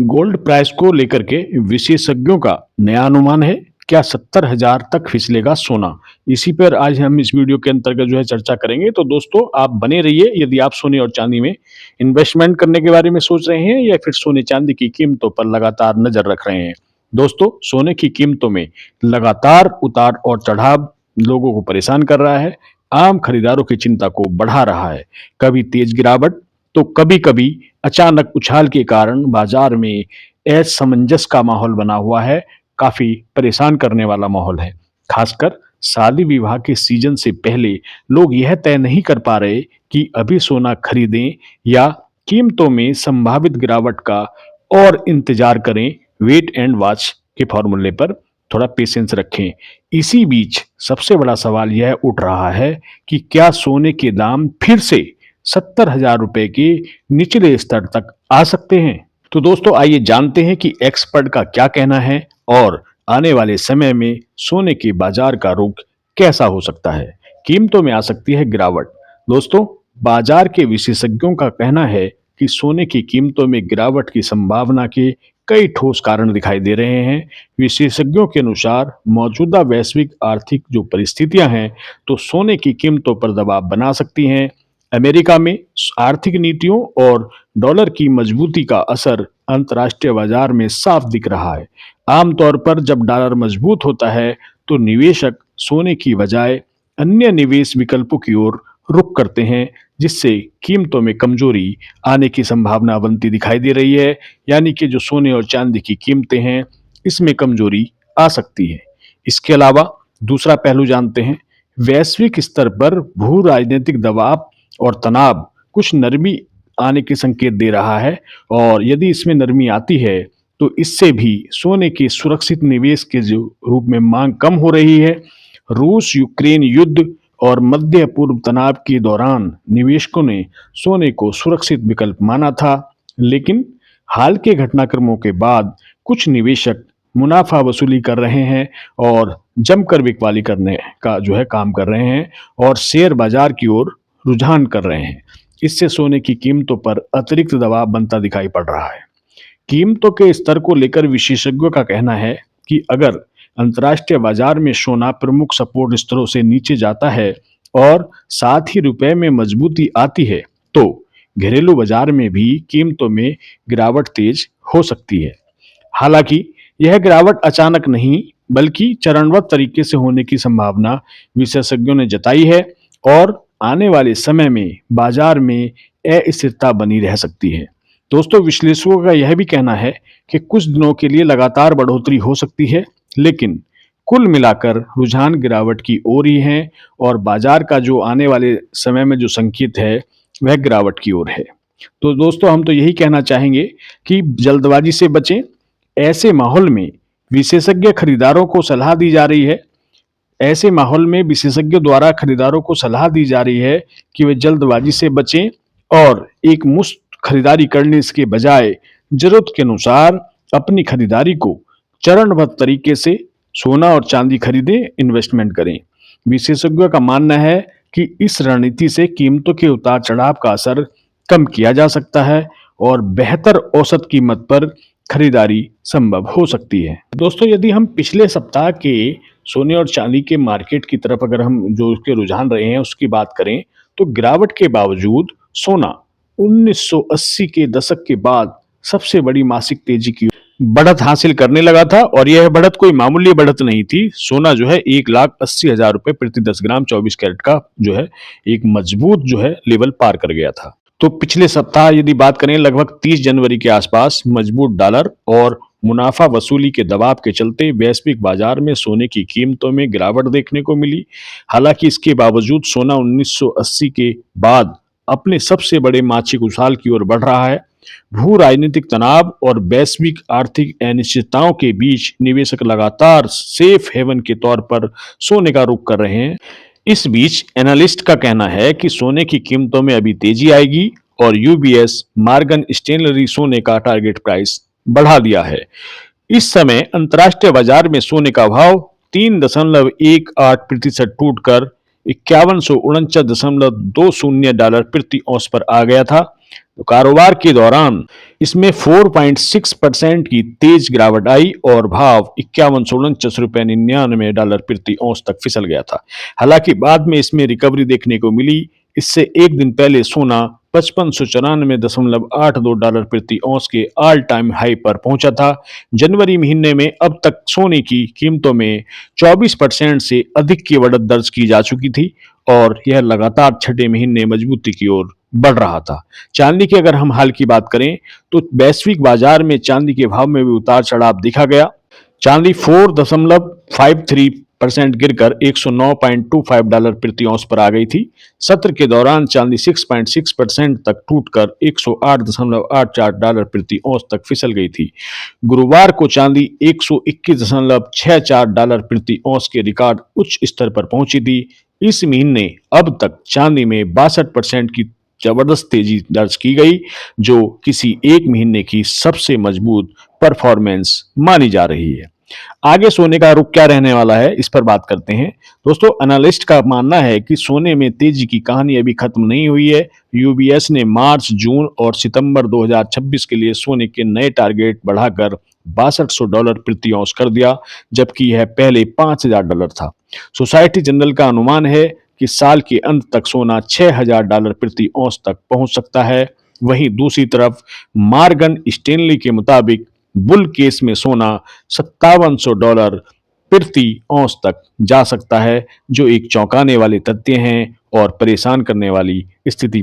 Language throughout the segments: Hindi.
गोल्ड प्राइस को लेकर के विशेषज्ञों का नया अनुमान है। क्या 70,000 तक फिसलेगा सोना? इसी पर आज हम इस वीडियो के अंतर्गत चर्चा करेंगे। तो दोस्तों आप बने रहिए। यदि आप सोने और चांदी में इन्वेस्टमेंट करने के बारे में सोच रहे हैं या फिर सोने चांदी की कीमतों पर लगातार नजर रख रहे हैं। दोस्तों सोने की कीमतों में लगातार उतार और चढ़ाव लोगों को परेशान कर रहा है। आम खरीदारों की चिंता को बढ़ा रहा है। कभी तेज गिरावट तो कभी कभी अचानक उछाल के कारण बाजार में असमंजस का माहौल बना हुआ है। काफी परेशान करने वाला माहौल है। खासकर शादी विवाह के सीजन से पहले लोग यह तय नहीं कर पा रहे कि अभी सोना खरीदें या कीमतों में संभावित गिरावट का और इंतजार करें। वेट एंड वॉच के फॉर्मूले पर थोड़ा पेशेंस रखें। इसी बीच सबसे बड़ा सवाल यह उठ रहा है कि क्या सोने के दाम फिर से 70,000 रुपए के निचले स्तर तक आ सकते हैं? तो दोस्तों आइए जानते हैं कि एक्सपर्ट का क्या कहना है और आने वाले समय में सोने के बाजार का रुख कैसा हो सकता है। कीमतों में आ सकती है गिरावट। दोस्तों बाजार के विशेषज्ञों का कहना है कि सोने की कीमतों में गिरावट की संभावना के कई ठोस कारण दिखाई दे रहे हैं। विशेषज्ञों के अनुसार मौजूदा वैश्विक आर्थिक जो परिस्थितियां हैं तो सोने की कीमतों पर दबाव बना सकती हैं। अमेरिका में आर्थिक नीतियों और डॉलर की मजबूती का असर अंतर्राष्ट्रीय बाजार में साफ दिख रहा है। आमतौर पर जब डॉलर मजबूत होता है तो निवेशक सोने की बजाय अन्य निवेश विकल्पों की ओर रुख करते हैं, जिससे कीमतों में कमजोरी आने की संभावना बनती दिखाई दे रही है। यानी कि जो सोने और चांदी की कीमतें हैं इसमें कमजोरी आ सकती है। इसके अलावा दूसरा पहलू जानते हैं। वैश्विक स्तर पर भू राजनीतिक दबाव और तनाव कुछ नरमी आने के संकेत दे रहा है। और यदि इसमें नरमी आती है तो इससे भी सोने के सुरक्षित निवेश के जो रूप में मांग कम हो रही है। रूस यूक्रेन युद्ध और मध्य पूर्व तनाव के दौरान निवेशकों ने सोने को सुरक्षित विकल्प माना था, लेकिन हाल के घटनाक्रमों के बाद कुछ निवेशक मुनाफा वसूली कर रहे हैं और जमकर बिकवाली करने का काम कर रहे हैं और शेयर बाजार की ओर रुझान कर रहे हैं। इससे सोने की कीमतों पर अतिरिक्त दबाव बनता दिखाई पड़ रहा है। कीमतों के स्तर को लेकर विशेषज्ञों का कहना है कि अगर अंतर्राष्ट्रीय बाजार में सोना प्रमुख सपोर्ट स्तरों से नीचे जाता है और साथ ही रुपए में मजबूती आती है तो घरेलू बाजार में भी कीमतों में गिरावट तेज हो सकती है। हालांकि यह गिरावट अचानक नहीं बल्कि चरणबद्ध तरीके से होने की संभावना विशेषज्ञों ने जताई है और आने वाले समय में बाजार में अस्थिरता बनी रह सकती है। दोस्तों विश्लेषकों का यह भी कहना है कि कुछ दिनों के लिए लगातार बढ़ोतरी हो सकती है, लेकिन कुल मिलाकर रुझान गिरावट की ओर ही है और बाजार का जो आने वाले समय में जो संकेत है वह गिरावट की ओर है। तो दोस्तों हम तो यही कहना चाहेंगे कि जल्दबाजी से बचें। ऐसे माहौल में विशेषज्ञ खरीदारों को सलाह दी जा रही है ऐसे माहौल में विशेषज्ञों द्वारा खरीदारों को सलाह दी जा रही है कि वे जल्दबाजी से बचें और एक मुश्त खरीदारी करने के बजाय जरूरत के अनुसार अपनी खरीदारी को चरणबद्ध तरीके से सोना और चांदी खरीदें, इन्वेस्टमेंट करें। विशेषज्ञों का मानना है कि इस रणनीति से कीमतों के उतार चढ़ाव का असर कम किया जा सकता है और बेहतर औसत कीमत पर खरीदारी संभव हो सकती है। दोस्तों यदि हम पिछले सप्ताह के सोने और चांदी के मार्केट की तरफ अगर हम जो उसके रुझान रहे हैं उसकी बात करें तो गिरावट के बावजूद सोना 1980 के दशक के बाद सबसे बड़ी मासिक तेजी की बढ़त हासिल करने लगा था और यह बढ़त कोई मामूली बढ़त नहीं थी। सोना 1,80,000 रुपए प्रति 10 ग्राम 24 कैरेट का एक मजबूत लेवल पार कर गया था। तो पिछले सप्ताह यदि बात करें लगभग 30 जनवरी के आसपास मजबूत डॉलर और मुनाफा वसूली के दबाव के चलते वैश्विक बाजार में सोने की कीमतों में गिरावट देखने को मिली। हालांकि इसके बावजूद सोना 1980 के बाद अपने सबसे बड़े मासिक उछाल की ओर बढ़ रहा है। भू राजनीतिक तनाव और वैश्विक आर्थिक अनिश्चितताओं के बीच निवेशक लगातार सेफ हेवन के तौर पर सोने का रुख कर रहे हैं। इस बीच एनालिस्ट का कहना है कि सोने की कीमतों में अभी तेजी आएगी और यूबीएस मॉर्गन स्टैनली सोने का टारगेट प्राइस बढ़ा दिया है। इस समय अंतर्राष्ट्रीय बाजार में सोने का भाव 3.18% टूटकर $5149.20 प्रति औंस पर आ गया था। तो कारोबार के दौरान इसमें 4.6% की तेज गिरावट आई और भाव 51 से 49 रुपए 99 डॉलर प्रति औंस तक फिसल गया था। हालांकि बाद में इसमें रिकवरी देखने को मिली। इससे एक दिन पहले सोना 5594.82 डॉलर प्रति औंस के ऑल टाइम हाई पर पहुंचा था। जनवरी महीने में अब तक सोने की कीमतों में 24% से अधिक की बढ़त दर्ज की जा चुकी थी और यह लगातार छठे महीने मजबूती की ओर बढ़ रहा था। चांदी की अगर हम हाल की बात करें तो वैश्विक बाजार में चांदी के भाव में भी उतार चढ़ाव देखा गया। चांदी 4.53% गिरकर 109.25 डॉलर प्रति औंस पर आ गई थी। सत्र के दौरान चांदी 6.6% तक टूटकर 108.84 डॉलर प्रति औंस तक फिसल गई थी। गुरुवार को चांदी 121.64 डॉलर प्रति औंस के रिकॉर्ड उच्च स्तर पर पहुंची थी। इस महीने अब तक चांदी में 62% की जबरदस्त तेजी दर्ज की गई, जो किसी एक महीने की सबसे मजबूत परफॉर्मेंस मानी जा रही है। आगे सोने का रुख क्या रहने वाला है, इस पर बात करते हैं। दोस्तों, एनालिस्ट का मानना है कि सोने में तेजी की कहानी अभी खत्म नहीं हुई है। यूबीएस ने मार्च, जून और सितंबर 2026 के लिए सोने के नए टारगेट बढ़ाकर $6200 प्रति औंस कर दिया, जबकि यह पहले $5000 था। सोसाइटी जनरल का अनुमान है कि साल के अंत तक सोना $6000 प्रति औंस तक पहुंच सकता है। वहीं दूसरी तरफ मार्गन स्टेनली के मुताबिक बुल केस में सोना $5700 प्रति औंस तक जा सकता है, जो एक चौंकाने वाले तथ्य हैं और परेशान करने वाली स्थिति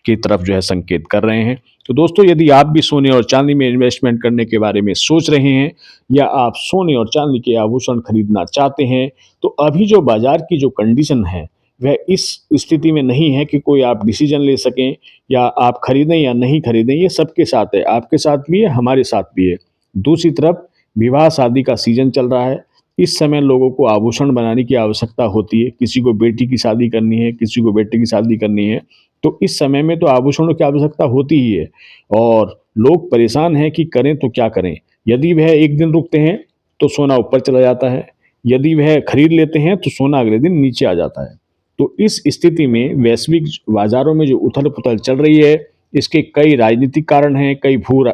की तरफ संकेत कर रहे हैं। तो दोस्तों, यदि आप भी सोने और चांदी में इन्वेस्टमेंट करने के बारे में सोच रहे हैं या आप सोने और चांदी के आभूषण खरीदना चाहते हैं, तो अभी जो बाजार की जो कंडीशन है वह इस स्थिति में नहीं है कि कोई आप डिसीजन ले सकें या आप खरीदें या नहीं खरीदें। ये सबके साथ है, आपके साथ भी है, हमारे साथ भी है। दूसरी तरफ विवाह शादी का सीजन चल रहा है। इस समय लोगों को आभूषण बनाने की आवश्यकता होती है। किसी को बेटी की शादी करनी है, किसी को बेटे की शादी करनी है, तो इस समय में तो आभूषणों की आवश्यकता होती ही है और लोग परेशान हैं कि करें तो क्या करें। यदि वह एक दिन रुकते हैं तो सोना ऊपर चला जाता है, यदि वह खरीद लेते हैं तो सोना अगले दिन नीचे आ जाता है। तो इस स्थिति में वैश्विक बाजारों में जो उथल पुथल चल रही है, इसके कई राजनीतिक कारण हैं, कई भू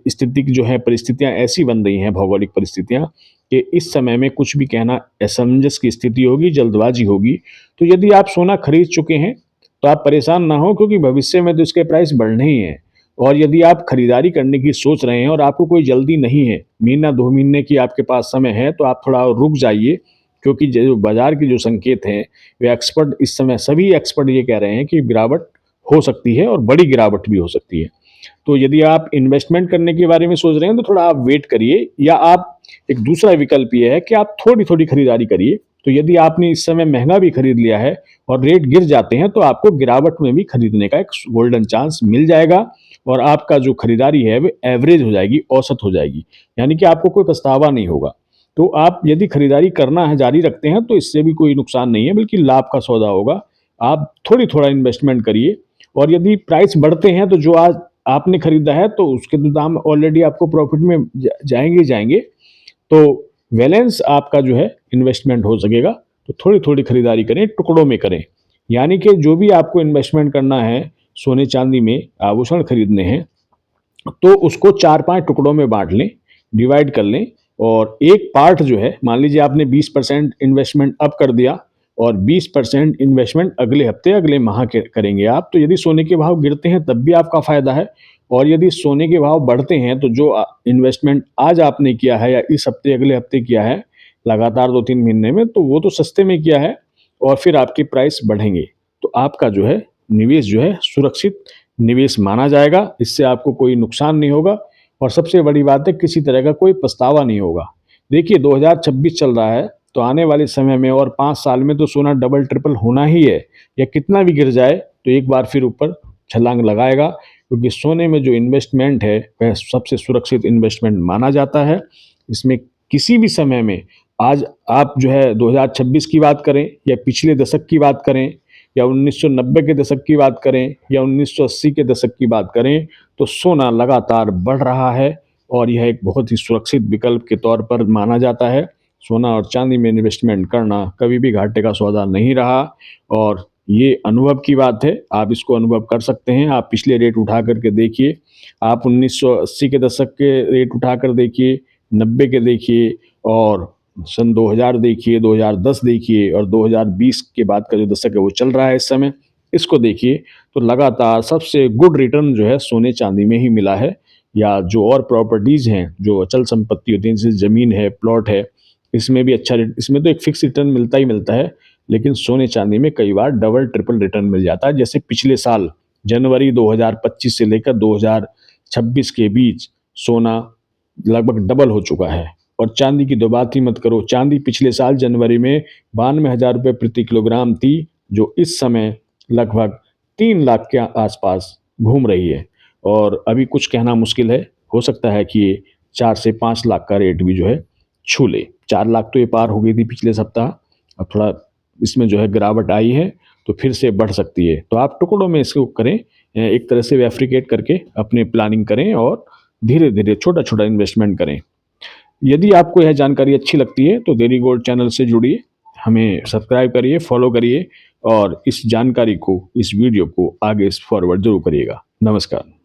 स्थिति जो है परिस्थितियां ऐसी बन रही हैं, भौगोलिक परिस्थितियां, कि इस समय में कुछ भी कहना असमंजस की स्थिति होगी, जल्दबाजी होगी। तो यदि आप सोना खरीद चुके हैं तो आप परेशान ना हो, क्योंकि भविष्य में तो इसके प्राइस बढ़ने ही हैं। और यदि आप खरीदारी करने की सोच रहे हैं और आपको कोई जल्दी नहीं है, महीना 2 महीने की आपके पास समय है, तो आप थोड़ा रुक जाइए, क्योंकि जो बाजार के जो संकेत हैं, वे एक्सपर्ट इस समय सभी एक्सपर्ट ये कह रहे हैं कि गिरावट हो सकती है और बड़ी गिरावट भी हो सकती है। तो यदि आप इन्वेस्टमेंट करने के बारे में सोच रहे हैं तो थोड़ा आप वेट करिए, या आप एक दूसरा विकल्प ये है कि आप थोड़ी-थोड़ी खरीदारी करिए। तो यदि आपने इस समय महँगा भी खरीद लिया है और रेट गिर जाते हैं, तो आपको गिरावट में भी खरीदने का एक गोल्डन चांस मिल जाएगा और आपका जो खरीदारी है वो एवरेज हो जाएगी, औसत हो जाएगी। यानी कि आपको कोई पछतावा नहीं होगा। तो आप यदि खरीदारी करना है, जारी रखते हैं, तो इससे भी कोई नुकसान नहीं है, बल्कि लाभ का सौदा होगा। आप थोड़ी-थोड़ा इन्वेस्टमेंट करिए और यदि प्राइस बढ़ते हैं तो जो आज आपने खरीदा है तो उसके तो दाम ऑलरेडी आपको प्रॉफिट में जाएंगे ही जाएंगे। तो बैलेंस आपका जो है इन्वेस्टमेंट हो सकेगा। तो थोड़ी थोड़ी खरीदारी करें, टुकड़ों में करें। यानी कि जो भी आपको इन्वेस्टमेंट करना है, सोने चांदी में आभूषण खरीदने हैं, तो उसको 4-5 टुकड़ों में बांट लें, डिवाइड कर लें। और एक पार्ट जो है, मान लीजिए आपने 20% इन्वेस्टमेंट अब कर दिया और 20% इन्वेस्टमेंट अगले हफ्ते, अगले माह के करेंगे आप। तो यदि सोने के भाव गिरते हैं तब भी आपका फ़ायदा है, और यदि सोने के भाव बढ़ते हैं तो जो इन्वेस्टमेंट आज आपने किया है या इस हफ्ते, अगले हफ्ते किया है, लगातार 2-3 महीने में, तो वो तो सस्ते में किया है और फिर आपके प्राइस बढ़ेंगे। तो आपका जो है निवेश जो है सुरक्षित निवेश माना जाएगा। इससे आपको कोई नुकसान नहीं होगा और सबसे बड़ी बात है, किसी तरह का कोई पछतावा नहीं होगा। देखिए, 2026 चल रहा है, तो आने वाले समय में और 5 साल में तो सोना डबल ट्रिपल होना ही है, या कितना भी गिर जाए तो एक बार फिर ऊपर छलांग लगाएगा, क्योंकि सोने में जो इन्वेस्टमेंट है वह सबसे सुरक्षित इन्वेस्टमेंट माना जाता है। इसमें किसी भी समय में, आज आप जो है 2026 की बात करें या पिछले दशक की बात करें या 1990 के दशक की बात करें या 1980 के दशक की बात करें, तो सोना लगातार बढ़ रहा है और यह एक बहुत ही सुरक्षित विकल्प के तौर पर माना जाता है। सोना और चांदी में इन्वेस्टमेंट करना कभी भी घाटे का सौदा नहीं रहा और ये अनुभव की बात है, आप इसको अनुभव कर सकते हैं। आप पिछले रेट उठा करके देखिए, आप 1980 के दशक के रेट उठाकर देखिए, 90 के देखिए और सन 2000 देखिए, 2010 देखिए और 2020 के बाद का जो दशक है वो चल रहा है इस समय, इसको देखिए तो लगातार सबसे गुड रिटर्न जो है सोने-चांदी में ही मिला है या जो और प्रॉपर्टीज़ हैं, जो अचल संपत्ति होती है, जैसे ज़मीन है, प्लॉट है, इसमें भी अच्छा रिट इसमें तो एक फिक्स रिटर्न मिलता ही मिलता है, लेकिन सोने-चांदी में कई बार डबल, ट्रिपल रिटर्न मिल जाता है। जैसे पिछले साल जनवरी 2025 से लेकर 2026 के बीच सोना लगभग डबल हो चुका है और चांदी की तो बात ही मत करो। चांदी पिछले साल जनवरी में 92,000 रुपए प्रति किलोग्राम थी, जो इस समय लगभग 3 लाख के आसपास घूम रही है और अभी कुछ कहना मुश्किल है। हो सकता है कि ये 4 से 5 लाख का रेट भी जो है छू ले। 4 लाख तो ये पार हो गई थी पिछले सप्ताह, अब थोड़ा इसमें जो है गिरावट आई है, तो फिर से बढ़ सकती है। तो आप टुकड़ों में इसको करें, एक तरह से वेफ्रिकेट करके अपनी प्लानिंग करें और धीरे-धीरे, छोटा-छोटा इन्वेस्टमेंट करें। यदि आपको यह जानकारी अच्छी लगती है, तो डेली गोल्ड चैनल से जुड़िए, हमें सब्सक्राइब करिए, फॉलो करिए और इस जानकारी को, इस वीडियो को आगे फॉरवर्ड ज़रूर करिएगा। नमस्कार।